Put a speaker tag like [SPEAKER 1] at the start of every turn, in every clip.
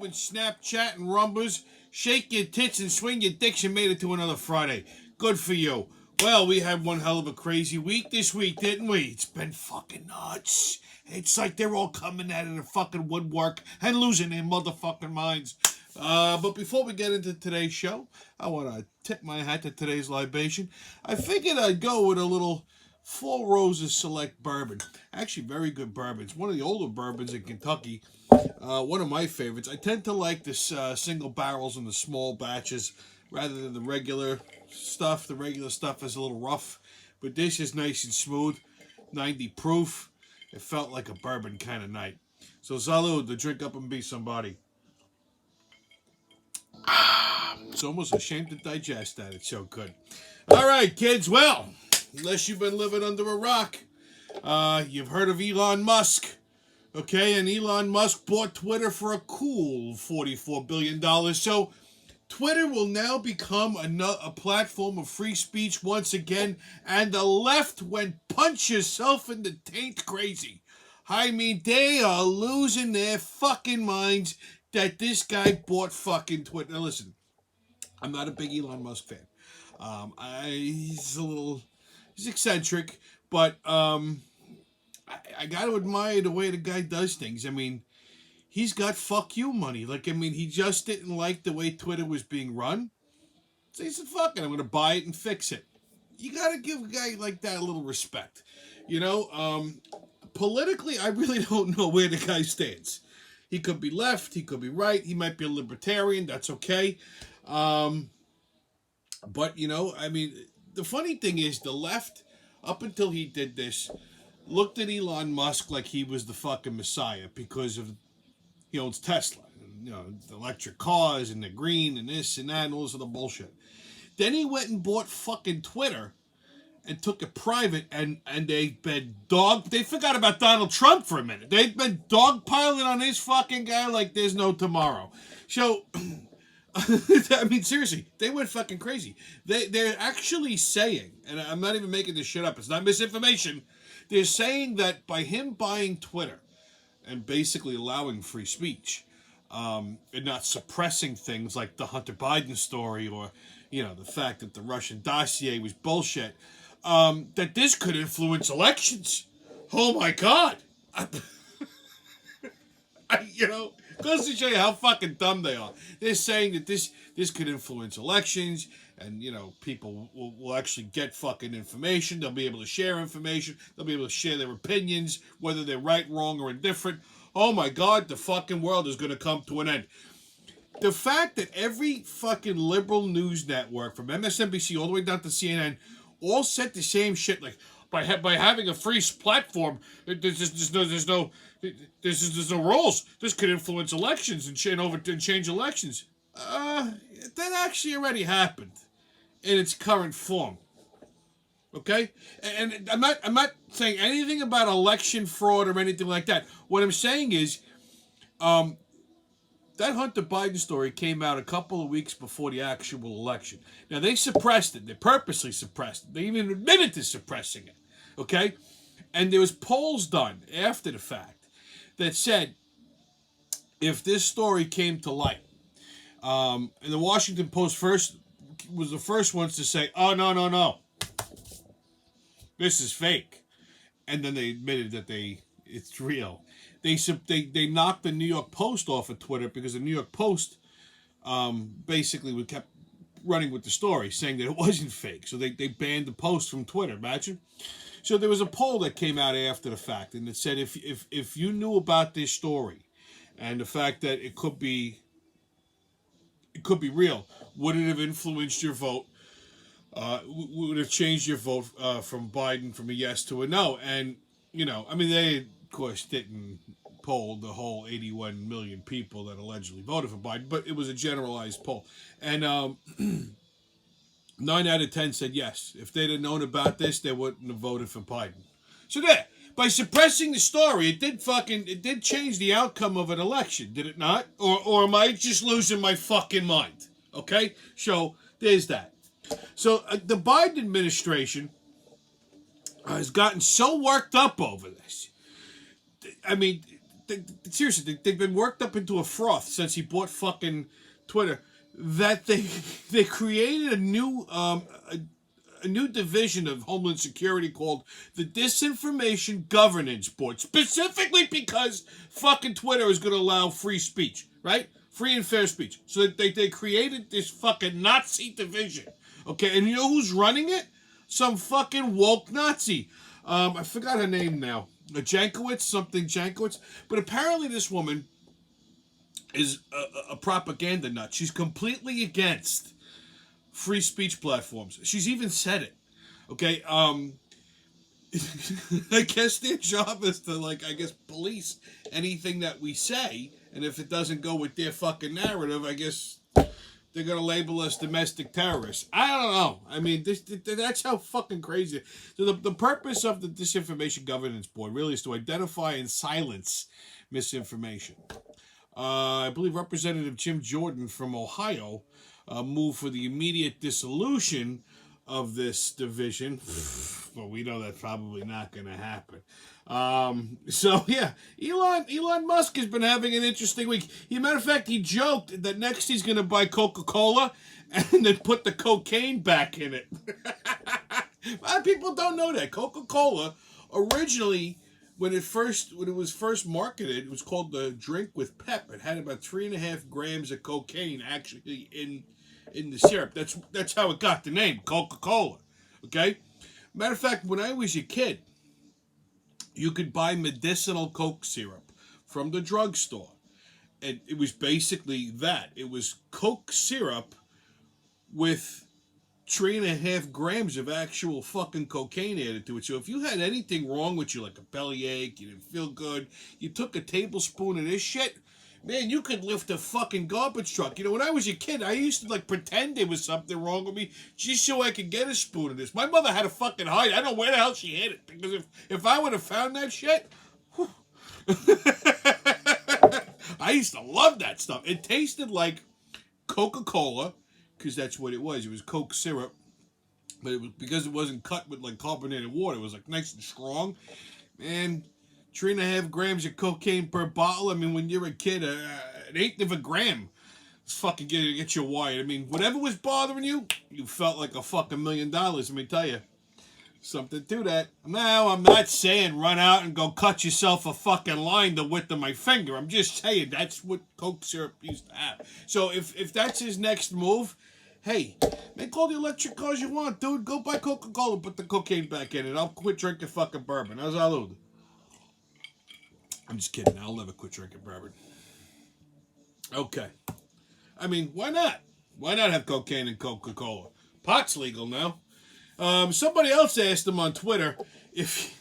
[SPEAKER 1] and Snapchat and Rumblers. Shake your tits and swing your dicks and made it to another Friday. Good for you. Well, we had one hell of a crazy week this week, didn't we? It's been fucking nuts. It's like they're all coming out of the fucking woodwork and losing their motherfucking minds. But before we get into today's show, I want to tip my hat to today's libation. I figured I'd go with a little Four Roses Select bourbon. Actually, very good bourbon. It's one of the older bourbons in Kentucky. One of my favorites. I tend to like this single barrels and the small batches rather than the regular stuff. The regular stuff is a little rough, but this is nice and smooth. 90 proof. It felt like a bourbon kind of night. So salud, to drink up and be somebody. It's almost a shame to digest that. It's so good. All right, kids. Well, unless you've been living under a rock, you've heard of Elon Musk. Okay, and Elon Musk bought Twitter for a cool $44 billion. So Twitter will now become a platform of free speech once again, and the left went punch yourself in the taint crazy. I mean, they are losing their fucking minds that this guy bought fucking Twitter. Now listen, I'm not a big Elon Musk fan. He's eccentric, but I got to admire the way the guy does things. I mean, he's got fuck you money. He just didn't like the way Twitter was being run. So he said, fuck it, I'm going to buy it and fix it. You got to give a guy like that a little respect. Politically, I really don't know where the guy stands. He could be left, he could be right, he might be a libertarian, that's okay. But, the funny thing is the left, up until he did this, looked at Elon Musk like he was the fucking messiah because of he owns Tesla, the electric cars and the green and this and that and all this other bullshit. Then he went and bought fucking Twitter and took it private, and they've been they forgot about Donald Trump for a minute. They've been dogpiling on this fucking guy like there's no tomorrow. So, seriously, they went fucking crazy. They're actually saying, and I'm not even making this shit up, it's not misinformation, they're saying that by him buying Twitter and basically allowing free speech, and not suppressing things like the Hunter Biden story or, the fact that the Russian dossier was bullshit, that this could influence elections. Oh my God. Goes to show you how fucking dumb they are. They're saying that this could influence elections, and people will actually get fucking information. They'll be able to share information. They'll be able to share their opinions, whether they're right, wrong, or indifferent. Oh my God, the fucking world is going to come to an end. The fact that every fucking liberal news network, from MSNBC all the way down to CNN, all said the same shit, like by having a free platform, there's no rules. This could influence elections and change elections. That actually already happened in its current form. Okay, and I'm not saying anything about election fraud or anything like that. What I'm saying is, that Hunter Biden story came out a couple of weeks before the actual election. Now, they suppressed it. They purposely suppressed it. They even admitted to suppressing it. Okay? And there was polls done after the fact that said, if this story came to light, and the Washington Post was the first ones to say, oh, no. This is fake. And then they admitted that it's real. They knocked the New York Post off of Twitter because the New York Post basically kept running with the story, saying that it wasn't fake. So they banned the Post from Twitter. Imagine. So there was a poll that came out after the fact, and it said if you knew about this story and the fact that it could be real, would it have influenced your vote? Would have changed your vote from Biden from a yes to a no? And they of course didn't poll the whole 81 million people that allegedly voted for Biden, but it was a generalized poll. And 9 out of 10 said yes. If they'd have known about this, they wouldn't have voted for Biden. So there, by suppressing the story, it did change the outcome of an election, did it not? Or am I just losing my fucking mind? Okay? So there's that. So the Biden administration has gotten so worked up over this. I mean, seriously, they've been worked up into a froth since he bought fucking Twitter. That they created a new division of Homeland Security called the Disinformation Governance Board, specifically because fucking Twitter is going to allow free speech, right? Free and fair speech. So they created this fucking Nazi division, okay? And you know who's running it? Some fucking woke Nazi. I forgot her name now. Something Jankowicz. But apparently this woman is a propaganda nut. She's completely against free speech platforms. She's even said it. Okay, I guess their job is to, like, I guess, police anything that we say, and if it doesn't go with their fucking narrative, I guess they're gonna label us domestic terrorists. I don't know. I mean, that's how fucking crazy. So the purpose of the Disinformation Governance Board really is to identify and silence misinformation. I believe Representative Jim Jordan from Ohio moved for the immediate dissolution of this division. Well, we know that's probably not going to happen. So yeah, Elon Musk has been having an interesting week. As a matter of fact, he joked that next he's going to buy Coca-Cola and then put the cocaine back in it. A lot of people don't know that Coca-Cola originally, when it was first marketed, it was called the drink with pep. It had about 3.5 grams of cocaine actually in the syrup. That's how it got the name Coca-Cola. Okay. Matter of fact, when I was a kid, you could buy medicinal Coke syrup from the drugstore, and it was basically that. It was Coke syrup with 3.5 grams of actual fucking cocaine added to it. So if you had anything wrong with you, like a bellyache, you didn't feel good, you took a tablespoon of this shit, man, you could lift a fucking garbage truck. You know, when I was a kid, I used to, like, pretend there was something wrong with me just so I could get a spoon of this. My mother had to fucking hide. I don't know where the hell she hid it, because if I would have found that shit, I used to love that stuff. It tasted like Coca-Cola, because that's what it was. It was Coke syrup, but it was because it wasn't cut with, like, carbonated water. It was, like, nice and strong. And 3.5 grams of cocaine per bottle. I mean, when you're a kid, an eighth of a gram is fucking gonna get you wired. I mean, whatever was bothering you, you felt like a fucking $1 million. Let me tell you, something to that. Now, I'm not saying run out and go cut yourself a fucking line the width of my finger. I'm just saying that's what Coke syrup used to have. So if that's his next move, hey, make all the electric cars you want, dude. Go buy Coca-Cola, put the cocaine back in it. I'll quit drinking fucking bourbon. How's that, dude? I'm just kidding. I'll never quit drinking bourbon. Okay. I mean, why not? Why not have cocaine and Coca-Cola? Pot's legal now. Somebody else asked him on Twitter if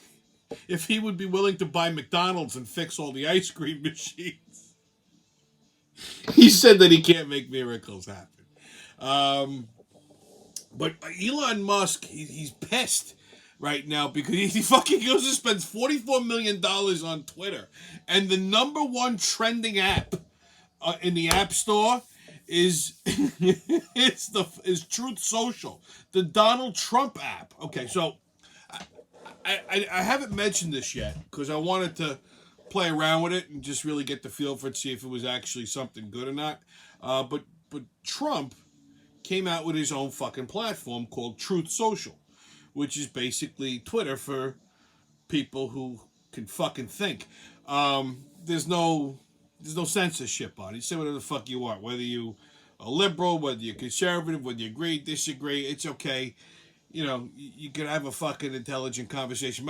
[SPEAKER 1] he would be willing to buy McDonald's and fix all the ice cream machines. He said that he can't make miracles happen. But Elon Musk, he's pissed right now because he fucking goes and spends $44 million on Twitter. And the number one trending app in the App Store is Truth Social, the Donald Trump app. Okay, so I haven't mentioned this yet because I wanted to play around with it and just really get the feel for it, see if it was actually something good or not. But Trump came out with his own fucking platform called Truth Social, which is basically Twitter for people who can fucking think. There's no censorship on it. You say whatever the fuck you want, whether you are liberal, whether you're conservative, whether you agree, disagree, it's okay. You know, you can have a fucking intelligent conversation.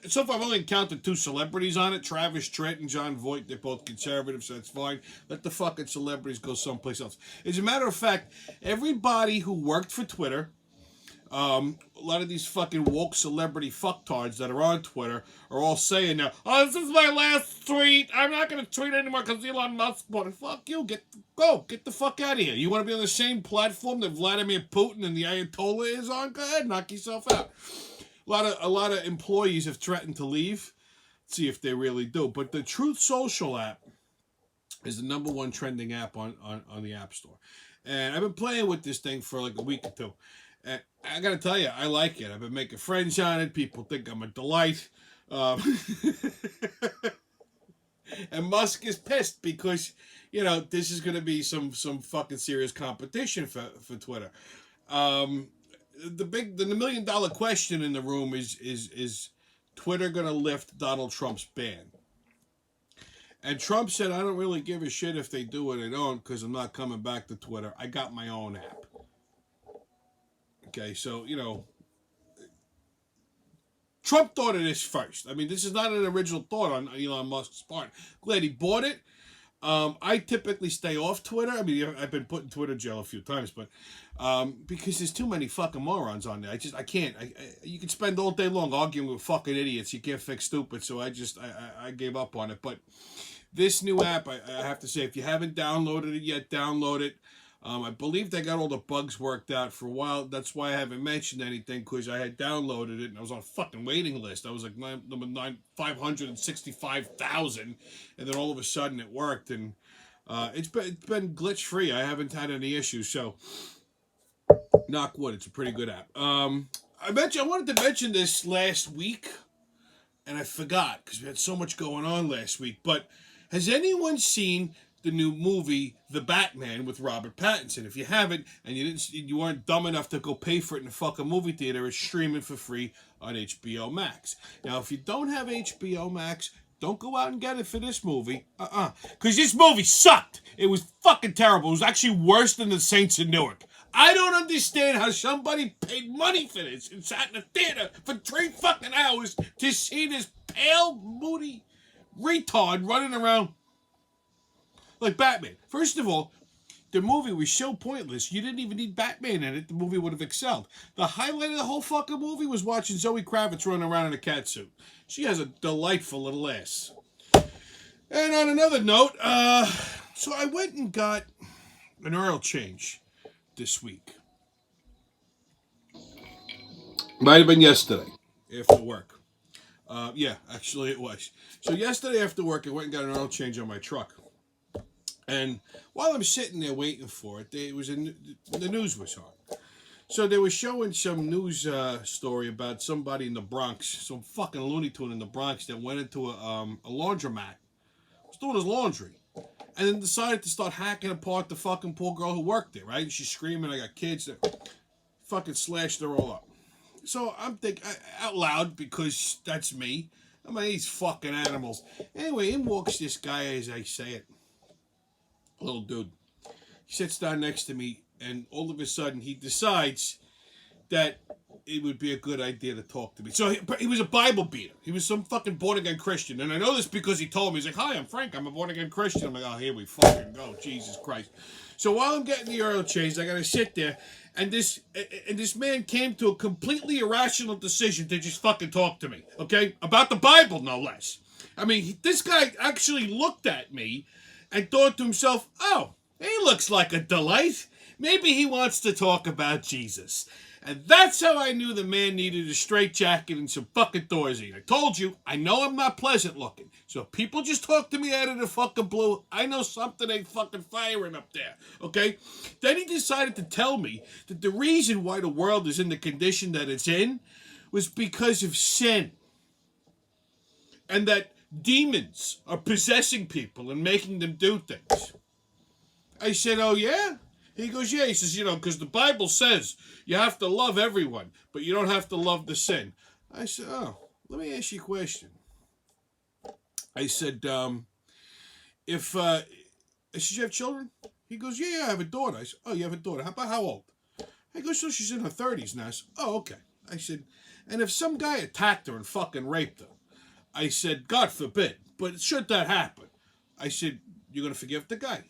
[SPEAKER 1] So far, I've only encountered 2 celebrities on it, Travis Tritt and John Voight. They're both conservative, so that's fine. Let the fucking celebrities go someplace else. As a matter of fact, everybody who worked for Twitter, a lot of these fucking woke celebrity fucktards that are on Twitter are all saying now, oh, this is my last tweet. I'm not going to tweet anymore because Elon Musk bought it. Fuck you. Get the fuck out of here. You want to be on the same platform that Vladimir Putin and the Ayatollah is on? Go ahead, knock yourself out. A lot of employees have threatened to leave. Let's see if they really do. But the Truth Social app is the number one trending app on the App Store. And I've been playing with this thing for like a week or 2. And I gotta tell you, I like it. I've been making friends on it. People think I'm a delight. Um, and Musk is pissed because, this is going to be some fucking serious competition for Twitter. Um, the $1 million question in the room is Twitter going to lift Donald Trump's ban? And Trump said, I don't really give a shit if they do or they don't because I'm not coming back to Twitter. I got my own app. Okay, so, Trump thought of this first. I mean, this is not an original thought on Elon Musk's part. Glad he bought it. I typically stay off Twitter. I mean, I've been put in Twitter jail a few times, but because there's too many fucking morons on there. I can't. You can spend all day long arguing with fucking idiots. You can't fix stupid, so I gave up on it. But this new app, I have to say, if you haven't downloaded it yet, download it. I believe they got all the bugs worked out for a while. That's why I haven't mentioned anything, because I had downloaded it and I was on a fucking waiting list. I was like number 565,000, and then all of a sudden it worked, and it's been glitch free. I haven't had any issues, so knock wood. It's a pretty good app. I wanted to mention this last week, and I forgot because we had so much going on last week. But has anyone seen the new movie The Batman with Robert Pattinson? If you haven't, and you weren't dumb enough to go pay for it in a fucking movie theater, it's streaming for free on HBO Max. Now, if you don't have HBO Max, don't go out and get it for this movie. Because this movie sucked. It was fucking terrible. It was actually worse than The Saints of Newark. I don't understand how somebody paid money for this and sat in a theater for 3 fucking hours to see this pale, moody retard running around like Batman. First of all, the movie was so pointless. You didn't even need Batman in it. The movie would have excelled. The highlight of the whole fucking movie was watching Zoe Kravitz running around in a catsuit. She has a delightful little ass. And on another note, so I went and got an oil change this week. Might have been yesterday after work. Yeah, actually it was. So yesterday after work, I went and got an oil change on my truck. And while I'm sitting there waiting for it, the news was on. So they were showing some news story about somebody in the Bronx, some fucking Looney Tune in the Bronx that went into a laundromat, was doing his laundry, and then decided to start hacking apart the fucking poor girl who worked there, right? And she's screaming, I got kids that fucking slashed her all up. So I'm thinking out loud, because that's me. I'm like, these fucking animals. Anyway, in walks this guy as I say it. Little dude. He sits down next to me, and all of a sudden he decides that it would be a good idea to talk to me. So he was a Bible beater. He was some fucking born-again Christian. And I know this because he told me. He's like, hi, I'm Frank. I'm a born-again Christian. I'm like, oh, here we fucking go. Jesus Christ. So while I'm getting the oil changed, I got to sit there. And this man came to a completely irrational decision to just fucking talk to me. Okay? About the Bible, no less. I mean, this guy actually looked at me and thought to himself, oh, he looks like a delight. Maybe he wants to talk about Jesus. And that's how I knew the man needed a straitjacket and some fucking Thorazine. I told you, I know I'm not pleasant looking. So if people just talk to me out of the fucking blue, I know something ain't fucking firing up there. Okay? Then he decided to tell me that the reason why the world is in the condition that it's in was because of sin. And that demons are possessing people and making them do things. I said, oh yeah? He goes, yeah. He says, because the Bible says you have to love everyone, but you don't have to love the sin. I said, oh, let me ask you a question. I said, if you have children? He goes, yeah, I have a daughter. I said, oh, you have a daughter. How old? I go, so she's in her 30s now. I said, oh, okay. I said, and if some guy attacked her and fucking raped her, I said, God forbid, but should that happen, I said, you're going to forgive the guy?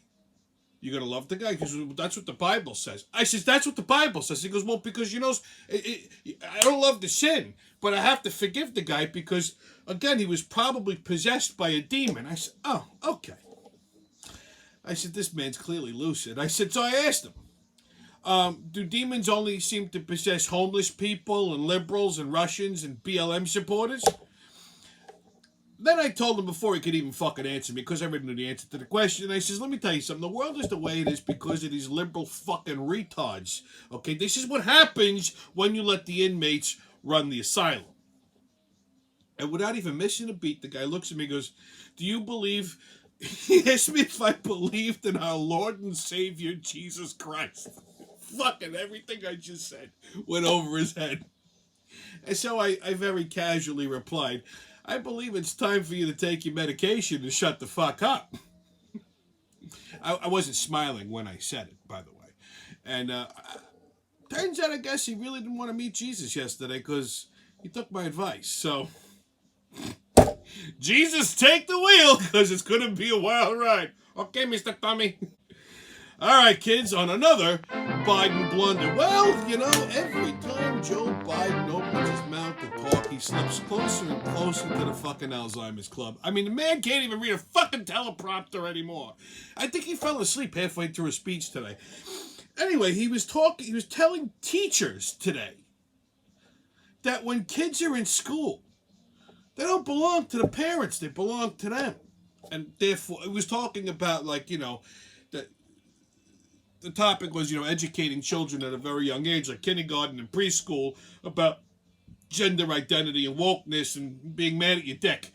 [SPEAKER 1] You're going to love the guy? Because that's what the Bible says. I said, that's what the Bible says. He goes, well, because, I don't love the sin, but I have to forgive the guy because, again, he was probably possessed by a demon. I said, oh, okay. I said, this man's clearly lucid. I said, so I asked him, do demons only seem to possess homeless people and liberals and Russians and BLM supporters? Then I told him before he could even fucking answer me, because I already knew the answer to the question. And I says, let me tell you something. The world is the way it is because of these liberal fucking retards. Okay, this is what happens when you let the inmates run the asylum. And without even missing a beat, the guy looks at me and goes, do you believe... He asked me if I believed in our Lord and Savior, Jesus Christ. Fucking everything I just said went over his head. And so I very casually replied, I believe it's time for you to take your medication and shut the fuck up. I wasn't smiling when I said it, by the way. And turns out, I guess he really didn't want to meet Jesus yesterday because he took my advice. So, Jesus, take the wheel because it's going to be a wild ride. Okay, Mr. Tommy. All right, kids, on another Biden blunder. Well, you know, every time Joe Biden opens his mouth to talk, he slips closer and closer to the fucking Alzheimer's Club. I mean, the man can't even read a fucking teleprompter anymore. I think he fell asleep halfway through his speech today. Anyway, he was telling teachers today that when kids are in school, they don't belong to the parents, they belong to them. And therefore, it was talking about, like, you know, the topic was, you know, educating children at a very young age, like kindergarten and preschool, about gender identity and wokeness and being mad at your dick.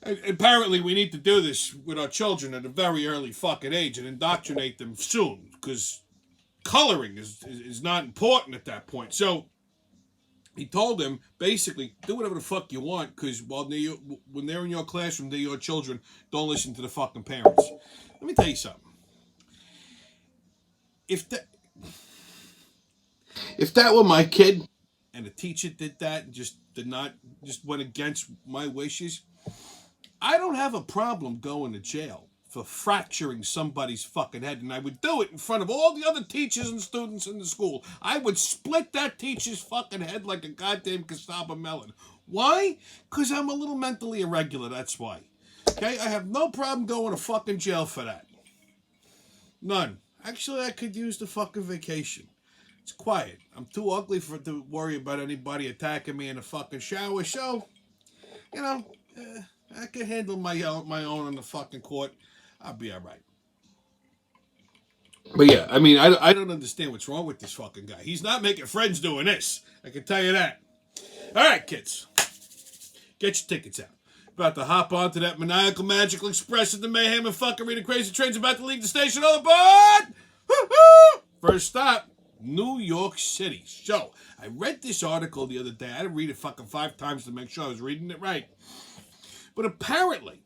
[SPEAKER 1] And apparently we need to do this with our children at a very early fucking age and indoctrinate them soon, because coloring is not important at that point. So he told them, basically, do whatever the fuck you want, because when they're in your classroom, they're your children. Don't listen to the fucking parents. Let me tell you something. If that were my kid, and the teacher did that and just went against my wishes, I don't have a problem going to jail for fracturing somebody's fucking head, and I would do it in front of all the other teachers and students in the school. I would split that teacher's fucking head like a goddamn cassava melon. Why? Because I'm a little mentally irregular, that's why. Okay? I have no problem going to fucking jail for that. None. Actually, I could use the fucking vacation. It's quiet. I'm too ugly to worry about anybody attacking me in the fucking shower, so, you know, I can handle my own in the fucking court. I'll be all right. But yeah, I mean, I don't understand what's wrong with this fucking guy. He's not making friends doing this. I can tell you that. All right, kids. Get your tickets out. About to hop onto that maniacal, magical express of the mayhem and fuckery. The crazy train's about to leave the station. All aboard! Woo-hoo! First stop, New York City. So, I read this article the other day. I had to read it fucking 5 times to make sure I was reading it right. But apparently,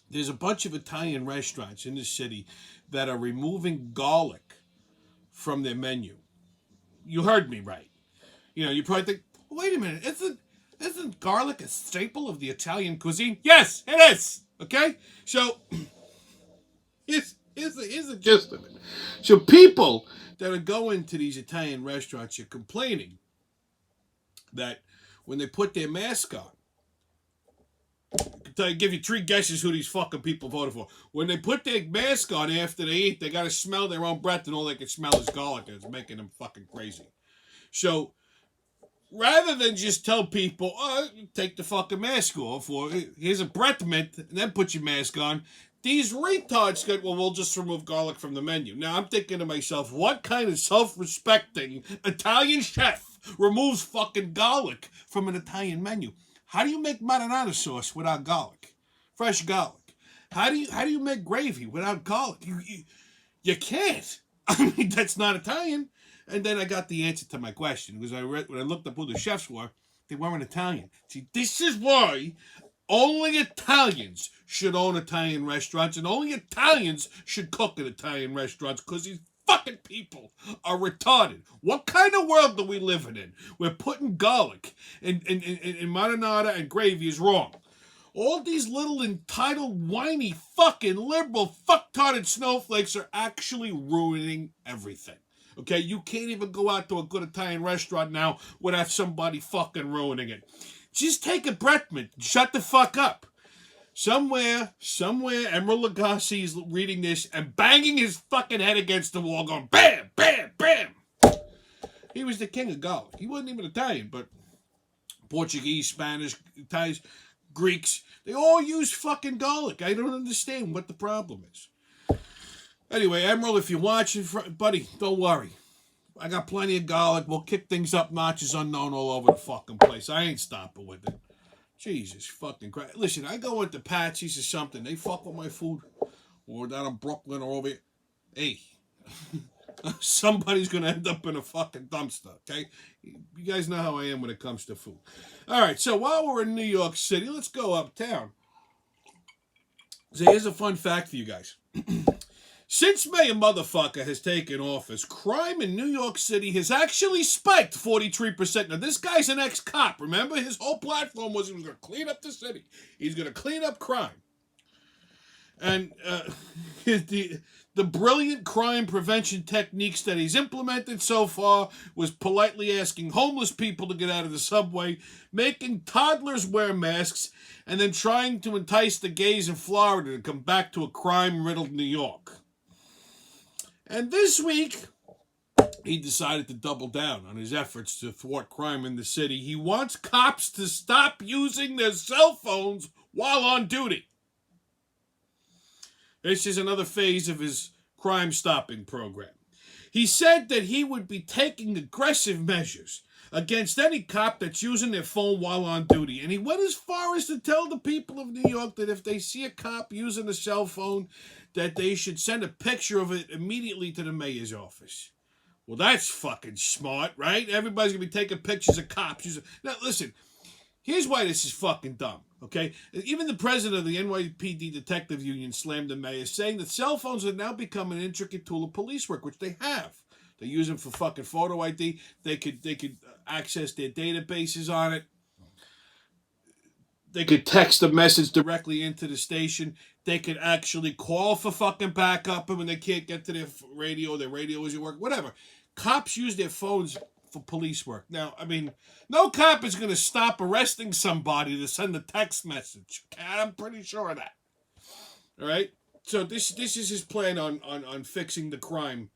[SPEAKER 1] there's a bunch of Italian restaurants in the city that are removing garlic from their menu. You heard me right. You know, you probably think, wait a minute, isn't garlic a staple of the Italian cuisine? Yes, it is. Okay? So, here's the gist of it. So people that are going to these Italian restaurants are complaining that when they put their mask on, I can give you 3 guesses who these fucking people voted for. When they put their mask on after they eat, they got to smell their own breath, and all they can smell is garlic, and it's making them fucking crazy. So, rather than just tell people, oh, take the fucking mask off, or here's a breath mint, and then put your mask on, these retards go, well, we'll just remove garlic from the menu. Now, I'm thinking to myself, what kind of self-respecting Italian chef removes fucking garlic from an Italian menu? How do you make marinara sauce without garlic? Fresh garlic. How do you make gravy without garlic? You can't. I mean, that's not Italian. And then I got the answer to my question, because when I looked up who the chefs were, they weren't Italian. See, this is why only Italians should own Italian restaurants, and only Italians should cook in Italian restaurants, because these fucking people are retarded. What kind of world do we live in? Where putting garlic in marinara and gravy is wrong. All these little entitled, whiny, fucking liberal, fucktarded snowflakes are actually ruining everything. Okay, you can't even go out to a good Italian restaurant now without somebody fucking ruining it. Just take a breath mint. Shut the fuck up. Somewhere, Emeril Lagasse is reading this and banging his fucking head against the wall, going bam, bam, bam. He was the king of garlic. He wasn't even Italian, but Portuguese, Spanish, Italians, Greeks, they all use fucking garlic. I don't understand what the problem is. Anyway, Emeril, if you're watching, buddy, don't worry. I got plenty of garlic. We'll kick things up notches unknown all over the fucking place. I ain't stopping with it. Jesus fucking Christ. Listen, I go into Patsy's or something. They fuck with my food. Or down in Brooklyn or over here. Hey, somebody's going to end up in a fucking dumpster, okay? You guys know how I am when it comes to food. All right, so while we're in New York City, let's go uptown. So here's a fun fact for you guys. Since Mayor Motherfucker has taken office, crime in New York City has actually spiked 43%. Now, this guy's an ex-cop. Remember, his whole platform was he was going to clean up the city. He's going to clean up crime. And the brilliant crime prevention techniques that he's implemented so far was politely asking homeless people to get out of the subway, making toddlers wear masks, and then trying to entice the gays in Florida to come back to a crime-riddled New York. And this week, he decided to double down on his efforts to thwart crime in the city. He wants cops to stop using their cell phones while on duty. This is another phase of his crime-stopping program. He said that he would be taking aggressive measures against any cop that's using their phone while on duty. And he went as far as to tell the people of New York that if they see a cop using a cell phone, that they should send a picture of it immediately to the mayor's office. Well, that's fucking smart, right? Everybody's going to be taking pictures of cops. Now, listen, here's why this is fucking dumb, okay? Even the president of the NYPD Detective Union slammed the mayor, saying that cell phones have now become an intricate tool of police work, which they have. They use them for fucking photo ID. They could access their databases on it. They could text a message directly into the station. They could actually call for fucking backup when they can't get to their radio isn't working, whatever. Cops use their phones for police work. Now, I mean, no cop is going to stop arresting somebody to send a text message. I'm pretty sure of that. All right? So this is his plan on fixing the crime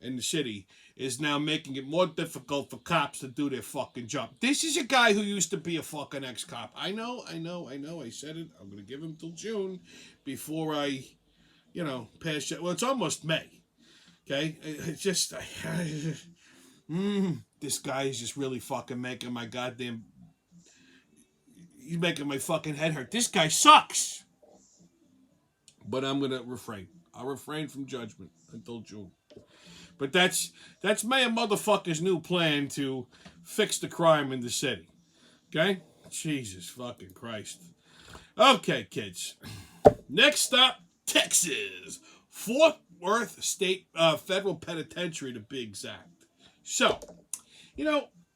[SPEAKER 1] in the city, is now making it more difficult for cops to do their fucking job. This is a guy who used to be a fucking ex-cop. I know. I said it. I'm going to give him till June before I, pass it. Well, it's almost May. Okay? It's just, this guy is just really fucking making my goddamn, he's making my fucking head hurt. This guy sucks. But I'm going to refrain. I'll refrain from judgment until June. But that's Mayor Motherfucker's new plan to fix the crime in the city. Okay? Jesus fucking Christ. Okay, kids. Next up, Texas. Fort Worth State Federal Penitentiary to be exact. So,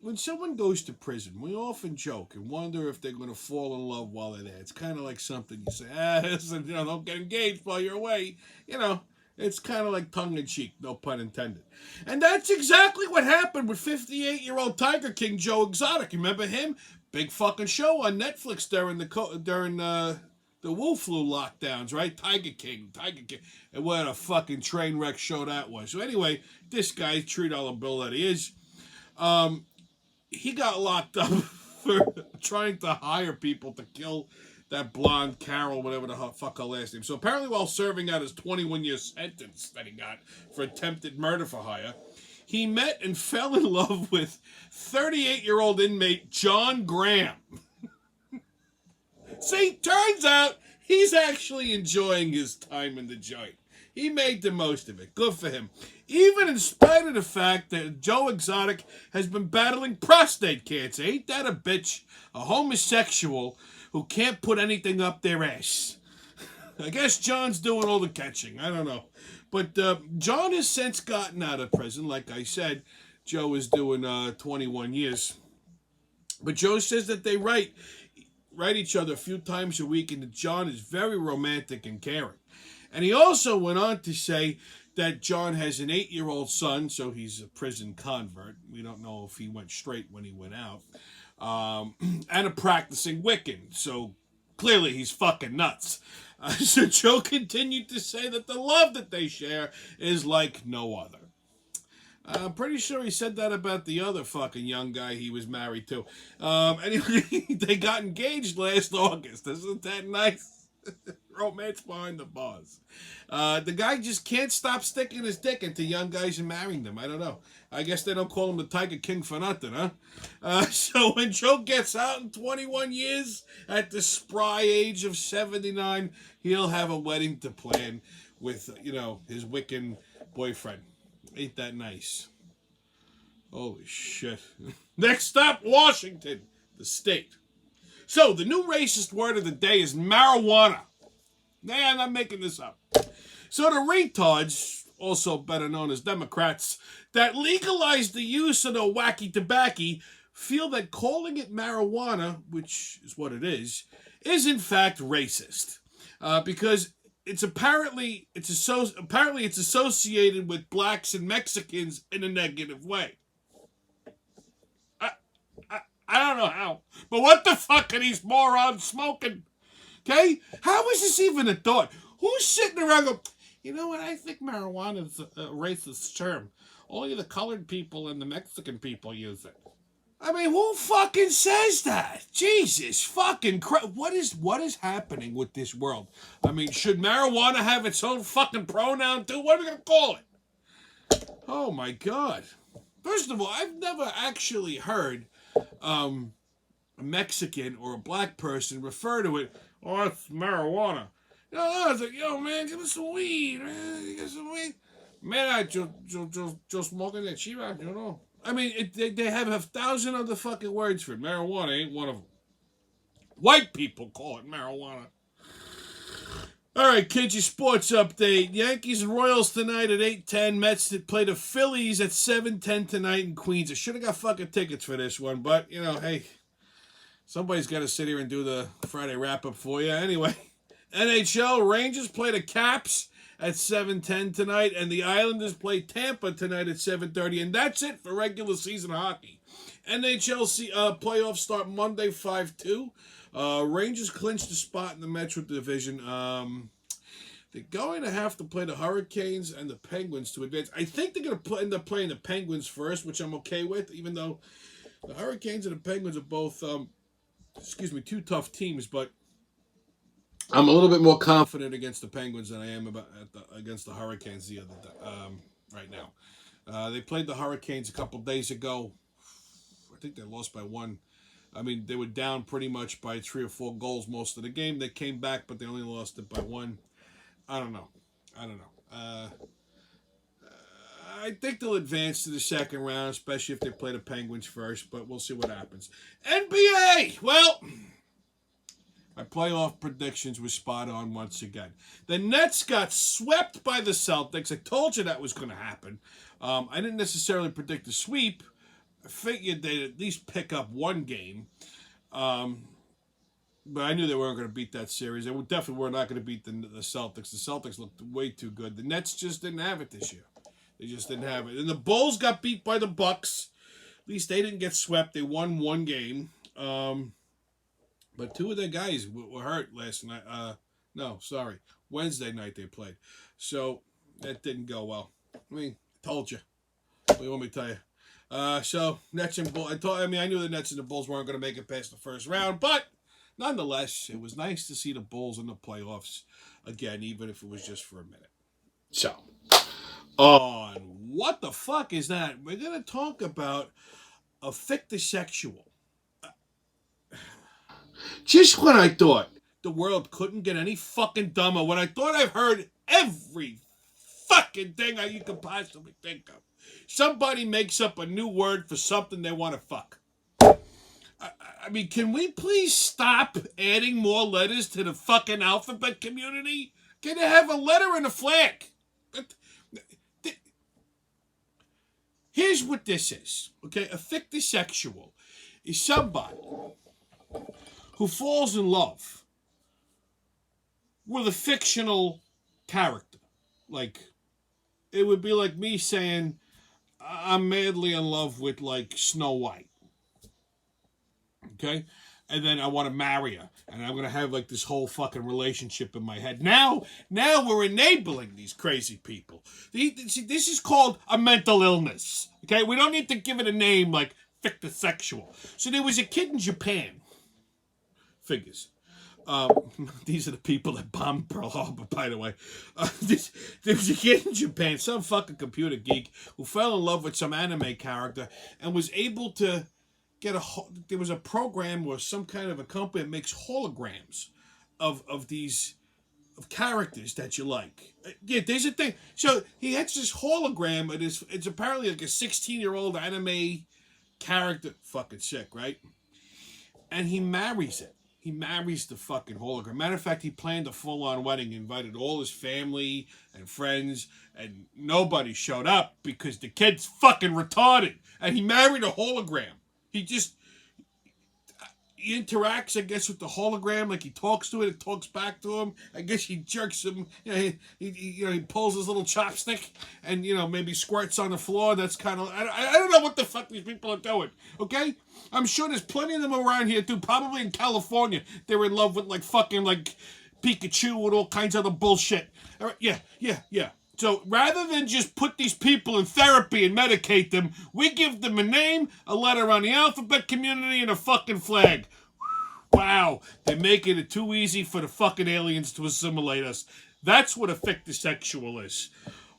[SPEAKER 1] when someone goes to prison, we often joke and wonder if they're going to fall in love while they're there. It's kind of like something you say, listen, don't get engaged while you're away. It's kind of like tongue-in-cheek, no pun intended. And that's exactly what happened with 58-year-old Tiger King Joe Exotic. You remember him? Big fucking show on Netflix during the Wu flu lockdowns, right? Tiger King. And what a fucking train wreck show that was. So anyway, this guy, $3 bill that he is, he got locked up for trying to hire people to kill that blonde Carol, whatever the fuck her last name. So apparently while serving out his 21-year sentence that he got for attempted murder for hire, he met and fell in love with 38-year-old inmate John Graham. See, turns out he's actually enjoying his time in the joint. He made the most of it. Good for him. Even in spite of the fact that Joe Exotic has been battling prostate cancer. Ain't that a bitch? A homosexual who can't put anything up their ass. I guess John's doing all the catching. I don't know. But John has since gotten out of prison. Like I said, Joe is doing 21 years. But Joe says that they write each other a few times a week, and that John is very romantic and caring. And he also went on to say that John has an 8-year-old son, so he's a prison convert. We don't know if he went straight when he went out. And a practicing Wiccan, so clearly he's fucking nuts. So Joe continued to say that the love that they share is like no other. I'm pretty sure he said that about the other fucking young guy he was married to. Anyway, they got engaged last August. Isn't that nice? Romance behind the bars. The guy just can't stop sticking his dick into young guys and marrying them. I don't know. I guess they don't call him the Tiger King for nothing, huh? So when Joe gets out in 21 years, at the spry age of 79, he'll have a wedding to plan with, his Wiccan boyfriend. Ain't that nice? Holy shit. Next stop, Washington, the state. So the new racist word of the day is marijuana. Nah, I'm not making this up. So the retards, also better known as Democrats, that legalize the use of the wacky tobacco feel that calling it marijuana, which is what it is in fact racist. Because it's apparently associated with blacks and Mexicans in a negative way. I don't know how, but what the fuck are these morons smoking? Okay? How is this even a thought? Who's sitting around going, you know what, I think marijuana is a racist term. Only the colored people and the Mexican people use it. I mean, who fucking says that? Jesus fucking Christ. What is happening with this world? I mean, should marijuana have its own fucking pronoun too? What are we going to call it? Oh my God. First of all, I've never actually heard a Mexican or a black person refer to it, oh, it's marijuana. I was like, yo, man, give us some weed, man. Give us some weed. Man, yo smoking that chiva, I mean, they have 1,000 other fucking words for it. Marijuana ain't one of them. White people call it marijuana. All right, kids, your sports update. Yankees and Royals tonight at 8:10. Mets that play the Phillies at 7:10 tonight in Queens. I should have got fucking tickets for this one, but, hey, somebody's got to sit here and do the Friday wrap-up for you. Anyway, NHL, Rangers play the Caps at 7:10 tonight, and the Islanders play Tampa tonight at 7:30, and that's it for regular season hockey. NHL playoffs start Monday 5-2. Rangers clinched the spot in the Metro Division. They're going to have to play the Hurricanes and the Penguins to advance. I think they're going to end up playing the Penguins first, which I'm okay with, even though the Hurricanes and the Penguins are both, two tough teams, but I'm a little bit more confident against the Penguins than I am against the Hurricanes right now. They played the Hurricanes a couple days ago. I think they lost by one. I mean, they were down pretty much by 3 or 4 goals most of the game. They came back, but they only lost it by 1. I don't know. I think they'll advance to the second round, especially if they play the Penguins first, but we'll see what happens. NBA! Well, my playoff predictions were spot on once again. The Nets got swept by the Celtics. I told you that was going to happen. I didn't necessarily predict a sweep. I figured they'd at least pick up one game. But I knew they weren't going to beat that series. They definitely were not going to beat the Celtics. The Celtics looked way too good. The Nets just didn't have it this year. They just didn't have it. And the Bulls got beat by the Bucks. At least they didn't get swept. They won one game. But 2 of their guys were hurt last night. Wednesday night they played. So that didn't go well. I mean, told you. What do you want me to tell you? So Nets and Bulls. I knew the Nets and the Bulls weren't going to make it past the first round, but nonetheless, it was nice to see the Bulls in the playoffs again, even if it was just for a minute. So, on what the fuck is that? We're going to talk about a fictisexual. Just when I thought the world couldn't get any fucking dumber, when I thought I've heard every fucking thing you could possibly think of, somebody makes up a new word for something they want to fuck. I mean, can we please stop adding more letters to the fucking alphabet community? Can they have a letter and a flag? Here's what this is, okay? A fictisexual is somebody who falls in love with a fictional character. Like, it would be like me saying, I'm madly in love with, like, Snow White. Okay? And then I want to marry her. And I'm going to have, like, this whole fucking relationship in my head. Now we're enabling these crazy people. This is called a mental illness. Okay? We don't need to give it a name like fictisexual. So there was a kid in Japan. Figures. These are the people that bombed Pearl Harbor, by the way. There was a kid in Japan, some fucking computer geek, who fell in love with some anime character and was able to get there was a program or some kind of a company that makes holograms of these of characters that you like. Yeah, there's a thing. So he has this hologram. It's apparently like a 16-year-old anime character. Fucking sick, right? And he marries it. He marries the fucking hologram. Matter of fact, he planned a full-on wedding, invited all his family and friends, and nobody showed up because the kid's fucking retarded. And he married a hologram. He interacts, I guess, with the hologram. Like he talks to it, it talks back to him. I guess he jerks him. He pulls his little chopstick and maybe squirts on the floor. That's kind of I don't know what the fuck these people are doing. Okay, I'm sure there's plenty of them around here too. Probably in California, they're in love with like fucking like Pikachu and all kinds of other bullshit. All right, yeah. So rather than just put these people in therapy and medicate them, we give them a name, a letter on the alphabet community, and a fucking flag. Wow, they're making it too easy for the fucking aliens to assimilate us. That's what a fictosexual is.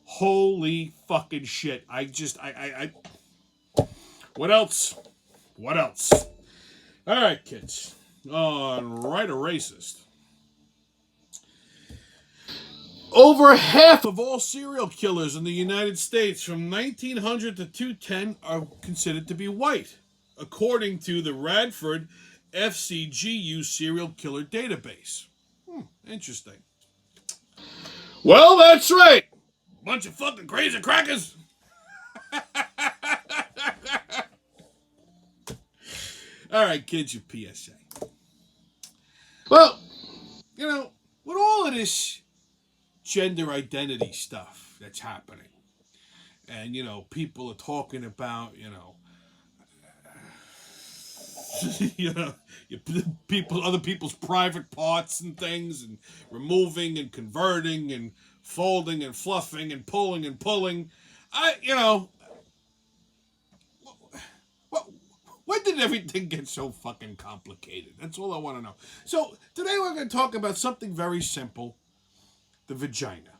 [SPEAKER 1] Holy fucking shit. What else? What else? All right, kids. Right, a racist. Over half of all serial killers in the United States from 1900 to 2010 are considered to be white, according to the Radford FCGU serial killer database. Interesting. Well, that's right. Bunch of fucking crazy crackers. All right, kids, your PSA. Well, with all of this gender identity stuff that's happening, and people are talking about other people's private parts and things, and removing and converting and folding and fluffing and pulling and pulling. When did everything get so fucking complicated? That's all I want to know. So today we're going to talk about something very simple: the vagina.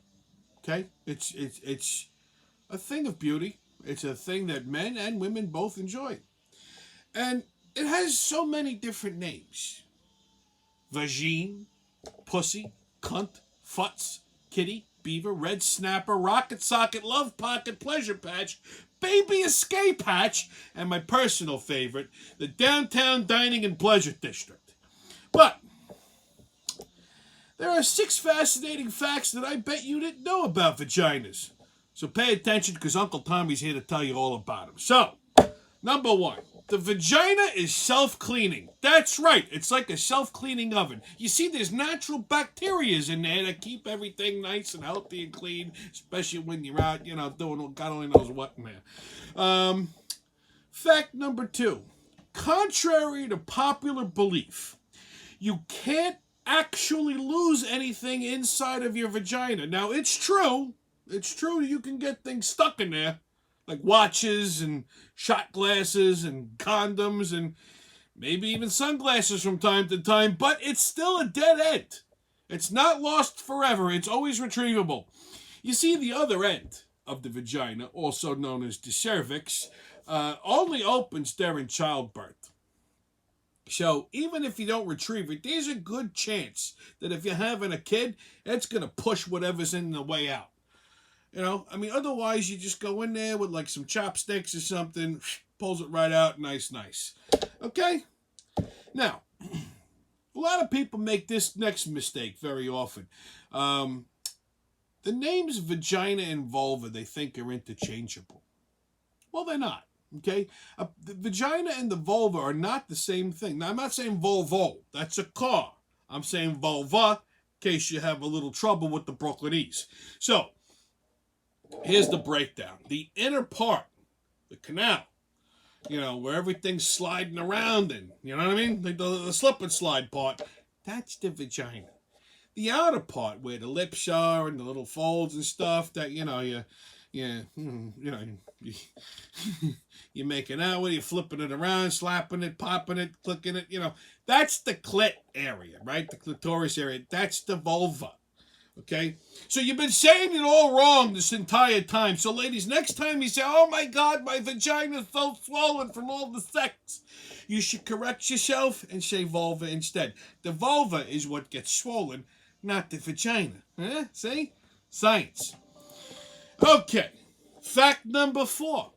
[SPEAKER 1] Okay, it's a thing of beauty. It's a thing that men and women both enjoy, and it has so many different names: vagine, pussy, cunt, futz, kitty, beaver, red snapper, rocket socket, love pocket, pleasure patch, baby escape hatch, and my personal favorite, the downtown dining and pleasure district. But there are 6 fascinating facts that I bet you didn't know about vaginas. So pay attention, because Uncle Tommy's here to tell you all about them. So, number 1. The vagina is self-cleaning. That's right. It's like a self-cleaning oven. You see, there's natural bacteria in there that keep everything nice and healthy and clean, especially when you're out, doing God only knows what in there. Fact number 2. Contrary to popular belief, you can't actually lose anything inside of your vagina. Now, it's true. It's true you can get things stuck in there, like watches and shot glasses and condoms and maybe even sunglasses from time to time, but it's still a dead end. It's not lost forever. It's always retrievable. You see, the other end of the vagina, also known as the cervix, only opens during childbirth. So even if you don't retrieve it, there's a good chance that if you're having a kid, it's going to push whatever's in the way out. Otherwise you just go in there with like some chopsticks or something, pulls it right out, nice. Okay? Now, a lot of people make this next mistake very often. The names vagina and vulva, they think are interchangeable. Well, they're not. Okay? The vagina and the vulva are not the same thing. Now, I'm not saying Volvo. That's a car. I'm saying vulva, in case you have a little trouble with the Brooklynese. So, here's the breakdown. The inner part, the canal, where everything's sliding around and, you know what I mean? The slip and slide part, that's the vagina. The outer part, where the lips are and the little folds and stuff that, you Yeah, you're making out with it, you're flipping it around, slapping it, popping it, clicking it. That's the clit area, right? The clitoris area. That's the vulva. Okay? So you've been saying it all wrong this entire time. So, ladies, next time you say, oh my God, my vagina's so swollen from all the sex, you should correct yourself and say vulva instead. The vulva is what gets swollen, not the vagina. Huh? See? Science. Okay. Fact number 4.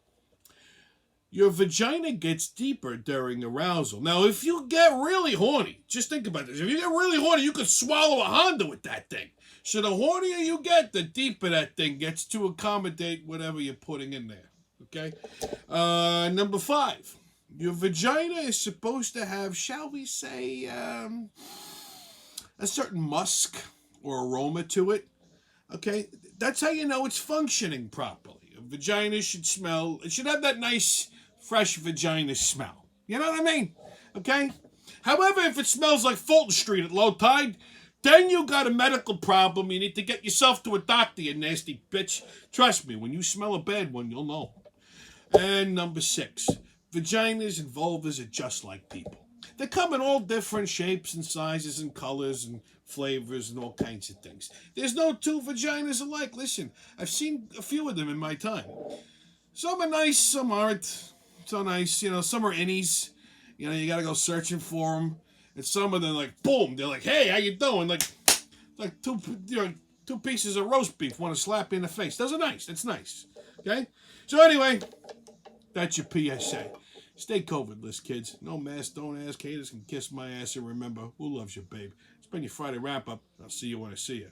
[SPEAKER 1] Your vagina gets deeper during arousal. Now, if you get really horny, just think about this. If you get really horny, you could swallow a Honda with that thing. So the hornier you get, the deeper that thing gets to accommodate whatever you're putting in there. Okay? Number 5. Your vagina is supposed to have, shall we say, a certain musk or aroma to it. Okay? That's how you know it's functioning properly. A vagina should smell, it should have that nice, fresh vagina smell. You know what I mean? Okay? However, if it smells like Fulton Street at low tide, then you got a medical problem. You need to get yourself to a doctor, you nasty bitch. Trust me, when you smell a bad one, you'll know. And number 6, vaginas and vulvas are just like people. They come in all different shapes and sizes and colors and flavors and all kinds of things. There's no 2 vaginas alike. Listen, I've seen a few of them in my time. Some are nice, some aren't so nice. Some are innies. You gotta go searching for them. And some of them, like, boom, they're like, hey, how you doing? Like two pieces of roast beef want to slap you in the face. Those are nice. It's nice. Okay? So anyway, that's your PSA. Stay COVID-less, kids. No mask, don't ask. Haters can kiss my ass. And remember, who loves you, babe? It's been your Friday wrap-up. I'll see you when I see you.